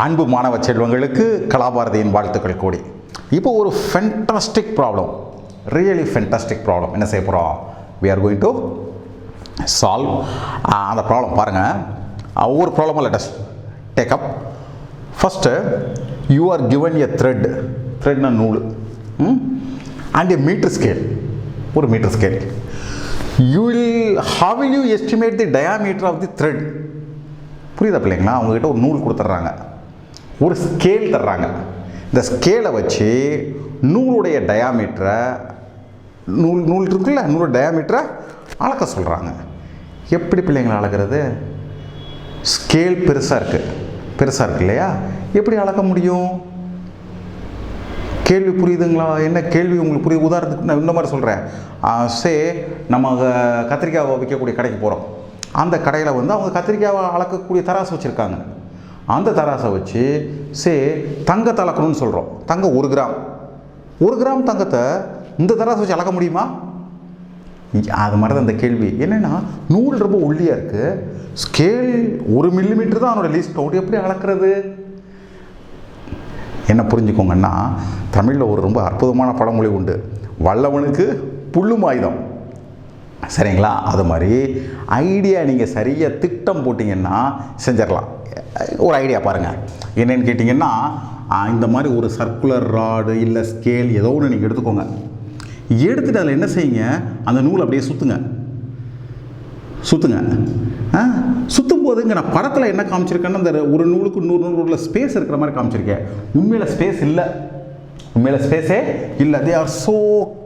அன்பு மாணவ செல்வங்களுக்கு கலாபாரதியின் வாழ்த்துக்கள் கூடி. இப்போ ஒரு fantastic problem, really fantastic problem என்ன செய்ய போகிறோம்? we are going to solve அந்த ப்ராப்ளம் பாருங்கள். ஒவ்வொரு ப்ராப்ளமும் let us take up. First you are given a threadனா நூல் and a meter scale, ஒரு metre scale. how will you estimate the diameter of the thread? புரியுதா பிள்ளைங்களா? அவங்ககிட்ட ஒரு நூல் கொடுத்துட்றாங்க, ஒரு ஸ்கேல் தர்றாங்க. இந்த ஸ்கேலை வச்சு நூலுடைய டயாமீட்டரை, நூல் இருக்குல்ல, நூலோட டயாமீட்டரை அளக்க சொல்கிறாங்க. எப்படி பிள்ளைங்களை அளக்கிறது? ஸ்கேல் பெருசாக இருக்கு இல்லையா? எப்படி அளக்க முடியும்? கேள்வி புரியுதுங்களா? என்ன கேள்வி உங்களுக்கு புரியுது? உதாரணத்துக்கு நான் இந்த மாதிரி சொல்கிறேன். நம்ம கத்திரிக்காவை விற்கக்கூடிய கடைக்கு போகிறோம். அந்த கடையில் அவங்க கத்திரிக்காவை அளக்கக்கூடிய தராசு வச்சுருக்காங்க. அந்த தராசை வச்சு தங்கத்தை அளக்கணும்னு சொல்கிறோம். தங்கம் 1 கிராம் தங்கத்தை இந்த தராசை வச்சு அளக்க முடியுமா? அது மாதிரி தான் இந்த கேள்வி. என்னென்னா நூல் ரொம்ப ஒல்லியாக இருக்குது, ஸ்கேல் 1 மில்லிமீட்டர் தான் அதனோட லீஸ்ட் கவுண்ட், எப்படி அளக்கிறது? என்ன புரிஞ்சுக்கோங்கன்னா, தமிழில் ஒரு ரொம்ப அற்புதமான பழமொழி உண்டு, வல்லவனுக்கு புல்லும் ஆயுதம். சரிங்களா? அது மாதிரி ஐடியா நீங்கள் சரியாக திட்டம் போட்டிங்கன்னா செஞ்சிடலாம். ஒரு ஐடியா பாருங்கள். என்னென்னு கேட்டிங்கன்னா, இந்த மாதிரி ஒரு சர்க்குலர் ராடு இல்லை ஸ்கேல் ஏதோ ஒன்று நீங்கள் எடுத்துக்கோங்க. எடுத்துகிட்டு அதில் என்ன செய்யுங்க, அந்த நூலை அப்படியே சுற்றுங்க. சுற்றும் போது இங்கே நான் படத்தில் என்ன காமிச்சிருக்கேன்னா, அந்த ஒரு நூலுக்கு 100 நூல் உள்ள ஸ்பேஸ் இருக்கிற மாதிரி காமிச்சிருக்கேன். உண்மையில் ஸ்பேஸ் இல்லை, உண்மையில் ஸ்பேஸே இல்லை. They are so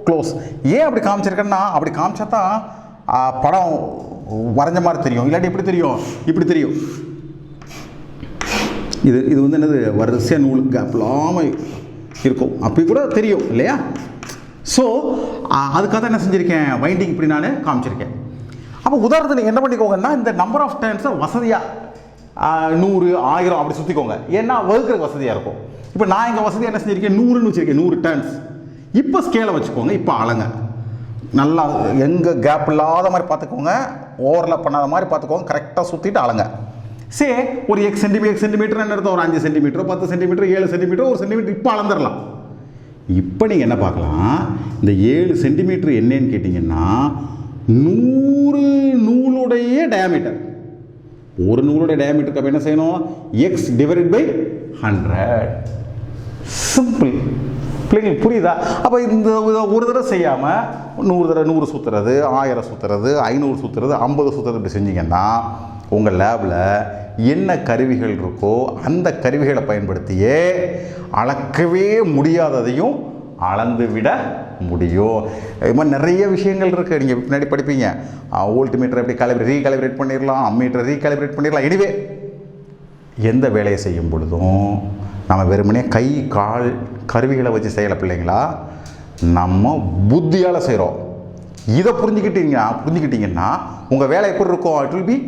close. ஏன் அப்படி காமிச்சிருக்கேன்னா, அப்படி காமிச்சா தான் படம் வரைஞ்ச மாதிரி தெரியும். இல்லாட்டி எப்படி தெரியும்? இப்படி தெரியும். இது என்னது, வரிசையாக நூல் கேப் இல்லாமல் இருக்கும், அப்படி கூட தெரியும் இல்லையா? ஸோ அதுக்காக தான் என்ன செஞ்சுருக்கேன், வைண்டிங் இப்படி நான் காமிச்சிருக்கேன். அப்போ உதாரணத்துக்கு என்ன பண்ணிக்கோங்கன்னா, இந்த நம்பர் ஆஃப் டர்ன்ஸை வசதியாக 100, 1000 அப்படி சுற்றிக்கோங்க. ஏன்னா வகுக்கிறதுக்கு வசதியாக இருக்கும். இப்போ நான் இங்கே வசதியாக என்ன செஞ்சுருக்கேன், 100ன்னு வச்சுருக்கேன், 100 டர்ன்ஸ். இப்போ ஸ்கேலை வச்சுக்கோங்க, இப்போ அளங்க. நல்லா எங்கே கேப் இல்லாத மாதிரி பார்த்துக்கோங்க, ஓவர்லாப் பண்ணாத மாதிரி பார்த்துக்கோங்க, கரெக்டாக சுற்றிட்டு அளங்க. ஒரு எக்ஸ் சென்டிமீட்டர் என்ன இருக்கும், ஒரு 5 சென்டிமீட்டர், 10 சென்டிமீட்டர், 7 சென்டிமீட்டர், 1 சென்டிமீட்டர் இப்போ அளந்துடலாம். இப்போ நீங்கள் என்ன பார்க்கலாம், இந்த 7 சென்டிமீட்டர் என்னன்னு கேட்டிங்கன்னா 100 நூலுடைய டயாமீட்டர். ஒரு நூலுடைய டயாமீட்டருக்கு அப்போ என்ன செய்யணும், எக்ஸ் டிவைடட் பை 100. சிம்பிள். பிள்ளைங்களுக்கு புரியுதா? அப்போ இந்த ஒரு தடவை செய்யாமல் 100 தடவை 100 சுற்றுறது, 1000 சுற்றுறது, 500 சுற்றுறது, 50 சுற்றுறது இப்படி செஞ்சிங்கன்னா உங்கள் லேபில் என்ன கருவிகள் இருக்கோ அந்த கருவிகளை பயன்படுத்தியே அளக்கவே முடியாததையும் அளந்து விட முடியும். இது மாதிரி நிறைய விஷயங்கள் இருக்குது. நீங்கள் பின்னாடி படிப்பீங்க. வோல்ட் மீட்டர் எப்படி ரீகாலிபிரேட் பண்ணிடலாம், அம்மீட்டரை ரீகாலிபிரேட் பண்ணிடலாம். எனிவே எந்த வேலையை செய்யும் பொழுதும் நம்ம வெறுமனே கை கால் கருவிகளை வச்சு செய்யலை பிள்ளைங்களா, நம்ம புத்தியால் செய்கிறோம். இதை புரிஞ்சுக்கிட்டீங்கன்னா உங்கள் வேலை எப்படி இருக்கும், இட் வில் பி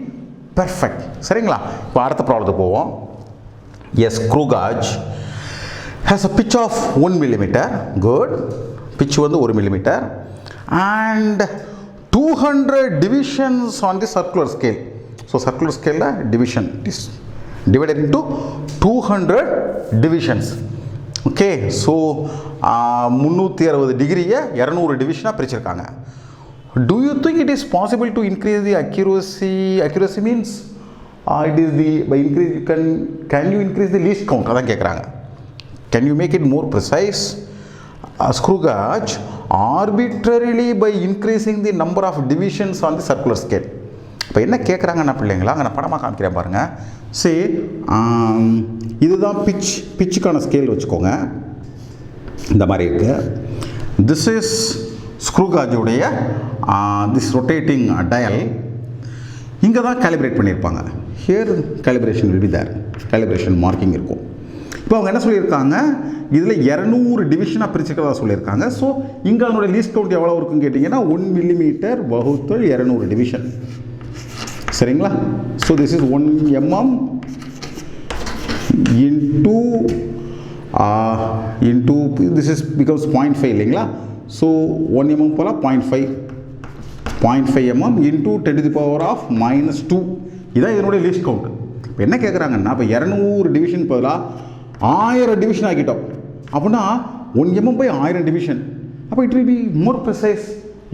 பெர்ஃபெக்ட். சரிங்களா? இப்போ அடுத்த ப்ராப்ளத்துக்கு போவோம். Yes, screw gauge has a pitch of 1 millimeter. Good. Pitch 1 millimeter and 200 divisions on the circular scale. So circular scale division is divided into 200 divisions. Okay. So 360 டிகிரியை 200 டிவிஷனாக பிரிச்சிருக்காங்க. Do you think it is possible to increase the accuracy? Accuracy means it is the by increase can you increase the least count? அதான் கேட்குறாங்க. Can you make it more precise? Screw gauge arbitrarily by increasing the number of divisions on the circular scale. இப்போ என்ன கேட்குறாங்கன்னா பிள்ளைங்களா, அங்கே நான் படமாக காமிக்கிறேன் பாருங்கள். இதுதான் பிச்சுக்கான ஸ்கேல் வச்சுக்கோங்க. இந்த மாதிரி இருக்குது. திஸ் இஸ் ஸ்க்ரூ காஜுடைய திஸ் ரொட்டேட்டிங் டயல். இங்கே தான் கேலிப்ரேட் பண்ணியிருப்பாங்க. Here calibration will be there, calibration marking இருக்கும். இப்போ அவங்க என்ன சொல்லியிருக்காங்க, இதில் 200 டிவிஷனாக பிரிச்சுக்கிறதா சொல்லியிருக்காங்க. ஸோ இங்கே அதனுடைய லீஸ்ட் கவுண்ட் எவ்வளோ இருக்குன்னு கேட்டிங்கன்னா 1 millimeter வகுத்தல் 200 டிவிஷன். சரிங்களா? So this is 1 mm into this is becomes 0.5 இல்லைங்களா? ஸோ 1 mm போல் 0.5 mm into 10⁻⁻². இதான் இதனுடைய லீஸ்ட் கவுண்ட். இப்போ என்ன கேட்குறாங்கன்னா, இப்போ 200 டிவிஷன் பதிலாக 1000 டிவிஷன் ஆக்கிட்டோம் அப்படின்னா 1 mm பை 1000 டிவிஷன். அப்போ it will be more precise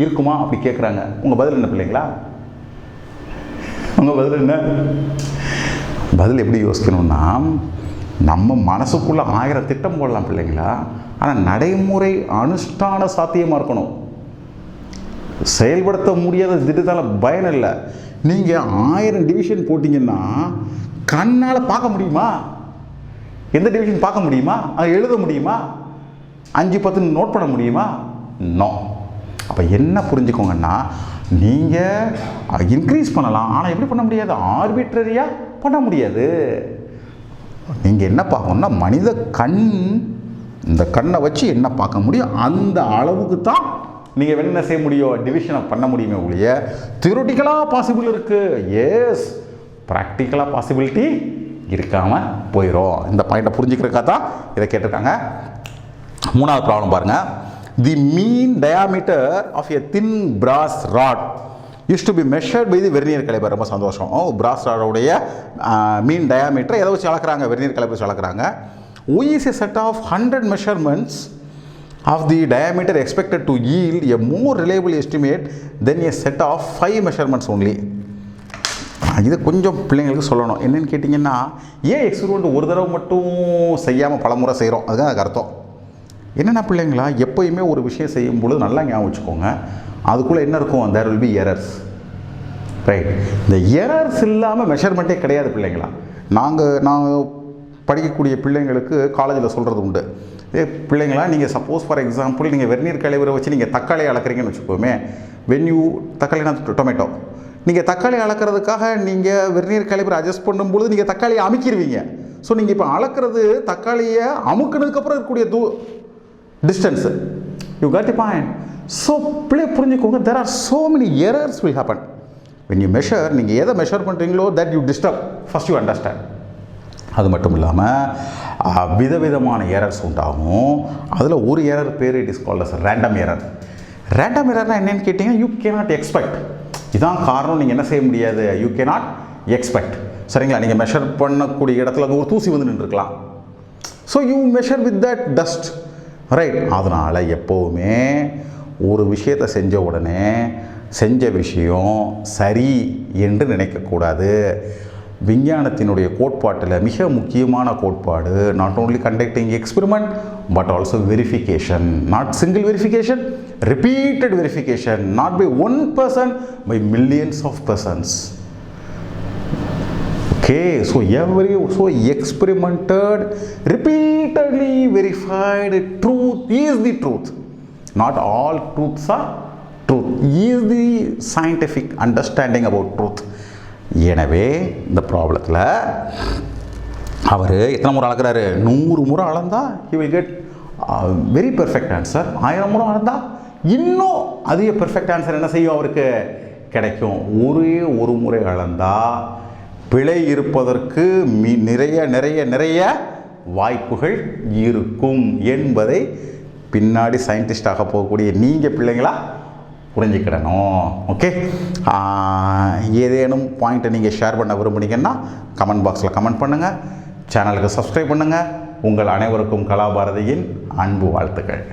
இருக்குமா அப்படி கேட்குறாங்க. உங்கள் பதில் என்ன பிள்ளைங்களா? உங்கள் பதில் என்ன? பதில் எப்படி யோசிக்கணும்னா, நம்ம மனசுக்குள்ளே 1000 திட்டம் போடலாம் பிள்ளைங்களா, ஆனால் நடைமுறை அனுஷ்டான சாத்தியமாக இருக்கணும். செயல்படுத்த முடியாத திட்டத்தால் பயன் இல்லை. நீங்கள் 1000 டிவிஷன் போட்டிங்கன்னா கண்ணால் பார்க்க முடியுமா? எந்த டிவிஷன் பார்க்க முடியுமா? அதை எழுத முடியுமா? 5-10 நோட் பண்ண முடியுமா? நோ. அப்போ என்ன புரிஞ்சுக்கோங்கன்னா, நீங்கள் இன்க்ரீஸ் பண்ணலாம், ஆனால் எப்படி பண்ண முடியாது? ஆர்பிட்ரரியாக பண்ண முடியாது. நீங்கள் என்ன பார்க்கணுன்னா, மனித கண், இந்த கண்ணை வச்சு என்ன பார்க்க முடியும் அந்த அளவுக்கு தான் நீங்கள் என்ன செய்ய முடியும்? டிவிஷனை பண்ண முடியுமே ஒழிய தியோரிட்டிக்கலாக பாசிபிள் இருக்குது. எஸ், ப்ராக்டிக்கலாக பாசிபிலிட்டி இருக்காமல் போயிடும். இந்த பாயிண்ட்டை புரிஞ்சுக்கிறதுக்காக தான் இதை கேட்டிருக்காங்க. 3வது ப்ராப்ளம் பாருங்கள். The mean diameter of a thin brass rod used to be measured by the vernier caliper. ரொம்ப சந்தோஷம். brass ராடோடைய மீன் டயாமீட்டர் எதை வச்சு அளக்குறாங்க? வெர்னியர் கலைபர் வச்சு அளக்குறாங்க. We is a set of 100 measurements of the diameter expected to yield a more reliable estimate than a set of 5 measurements only. இது கொஞ்சம் பிள்ளைங்களுக்கு சொல்லணும். என்னென்னு கேட்டிங்கன்னா, ஏன் எக்ஸ்பெரிமெண்ட் ஒரு தடவை மட்டும் செய்யாமல் பல முறை செய்கிறோம், அதுதான் அதுக்கு அர்த்தம். என்னென்ன பிள்ளைங்களா, எப்போயுமே ஒரு விஷயம் செய்யும் பொழுது நல்லா ஞாபகம் வச்சுக்கோங்க, அதுக்குள்ளே என்ன இருக்கும்? There will be errors. Right. இந்த எரர்ஸ் இல்லாமல் மெஷர்மெண்ட்டே கிடையாது பிள்ளைங்களா. நாங்கள் படிக்கக்கூடிய பிள்ளைங்களுக்கு காலேஜில் சொல்கிறது உண்டு. பிள்ளைங்களா, நீங்கள் சப்போஸ் ஃபார் எக்ஸாம்பிள் நீங்கள் வெர்னியர் கலைவரை வச்சு நீங்கள் தக்காளி அளக்குறீங்கன்னு வச்சுக்கோமே. தக்காளினா டொமேட்டோ, நீங்கள் தக்காளி அளக்கிறதுக்காக நீங்கள் வெர்னியர் கலைவரை அட்ஜஸ்ட் பண்ணும்பொழுது நீங்கள் தக்காளியை அமுக்கிடுவீங்க. ஸோ நீங்கள் இப்போ அளக்கிறது தக்காளியை அமுக்கினதுக்கப்புறம் இருக்கக்கூடிய distance. You got the point. So பிள்ளை புரிஞ்சுக்கோங்க, there are so many errors will happen when you measure. நீங்கள் எதை மெஷர் பண்ணுறீங்களோ that you disturb first you understand. அது மட்டும் இல்லாமல் விதவிதமான எரர்ஸ் உண்டாகும். அதில் ஒரு எரர் பேர் it is called as random error. Random எரர்னால் என்னென்னு கேட்டிங்கன்னா, யூ கேனாட் எக்ஸ்பெக்ட். இதான் காரணம், நீங்கள் என்ன செய்ய முடியாது? You cannot expect. சரிங்களா? நீங்கள் மெஷர் பண்ணக்கூடிய இடத்துல ஒரு தூசி வந்து நின்றுருக்கலாம். So you measure with that dust. Right. அதனால் எப்போவுமே ஒரு விஷயத்தை செஞ்ச உடனே செஞ்ச விஷயம் சரி என்று நினைக்கக்கூடாது. விஞ்ஞானத்தினுடைய கோட்பாட்டில் மிக முக்கியமான கோட்பாடு not only conducting experiment but also verification. Not single verification, repeated verification. Not by one person, by millions of persons. Okay, so experimented, repeatedly verified truth is the truth. Not all truths are truth. Is the scientific understanding about truth. எனவே இந்த ப்ராப்ளத்தில் அவர் எத்தனை முறை அளக்கிறாரு? 100 முறை அளந்தா he will get very perfect answer. 1000 முறை அளந்தா இன்னும் அதிக perfect answer என்ன செய்யும்? அவருக்கு கிடைக்கும். ஒரே ஒரு முறை அளந்தா பிழை இருப்பதற்கு நிறைய நிறைய நிறைய வாய்ப்புகள் இருக்கும் என்பதை பின்னாடி சயின்டிஸ்டாக போகக்கூடிய நீங்கள் பிள்ளைங்களா புரிஞ்சுக்கிடணும். ஓகே, ஏதேனும் பாயிண்ட்டை நீங்கள் ஷேர் பண்ண விரும்புனீங்கன்னா கமெண்ட் பாக்ஸில் கமெண்ட் பண்ணுங்கள். சேனலுக்கு சப்ஸ்கிரைப் பண்ணுங்கள். உங்கள் அனைவருக்கும் கலாபாரதியின் அன்பு வாழ்த்துக்கள்.